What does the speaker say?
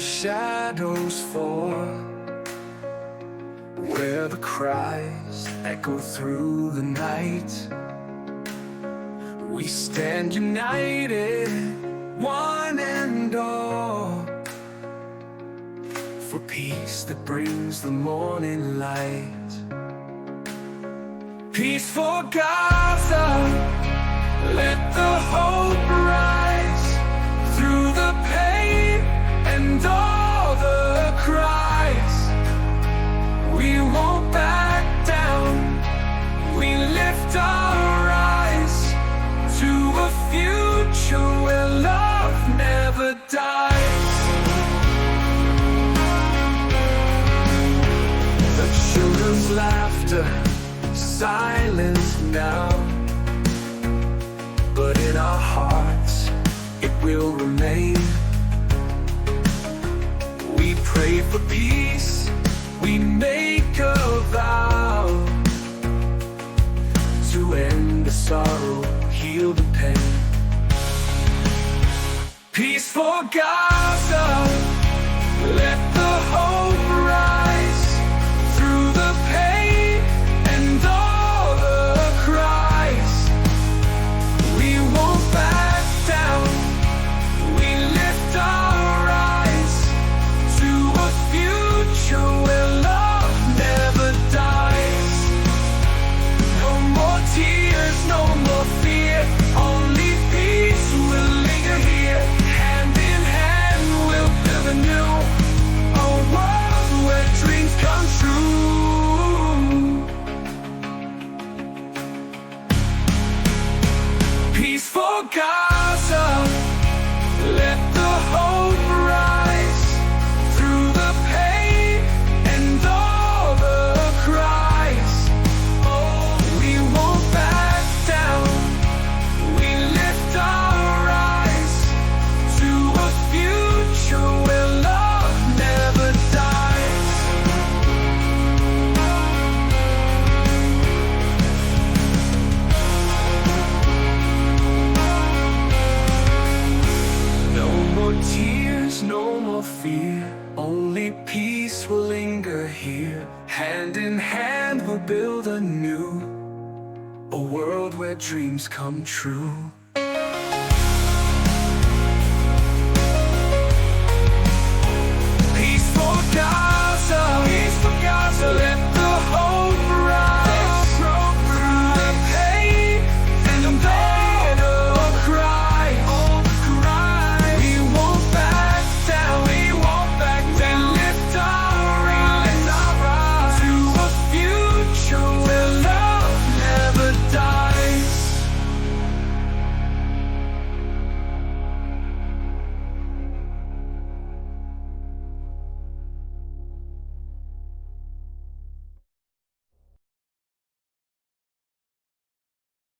shadows fall, where the cries echo through the night. We stand united, one and all, for peace that brings the morning light. Peace for Gaza, let the hope rise through the pain and all the cries. We won't back down, we lift our eyes to a future where love never dies. The children's laughter silenced now, but in our hearts it will remain. We pray for peace, we make a vow to end the sorrow, heal the pain. Peace for Gaza, let the hope rise through the pain and all the cries. We won't back down, we lift our eyes to a future where love never dies. No more tears, no more fear, only peace will linger here. Hand in hand we'll build anew a world where dreams come true. Peace for Gaza, let the hope rise through the pain and all the cries. Oh, we won't back down, we lift our eyes to a future where love never dies. No more tears, no more fear, only peace will linger here. Hand in hand we'll build anew a world where dreams come true.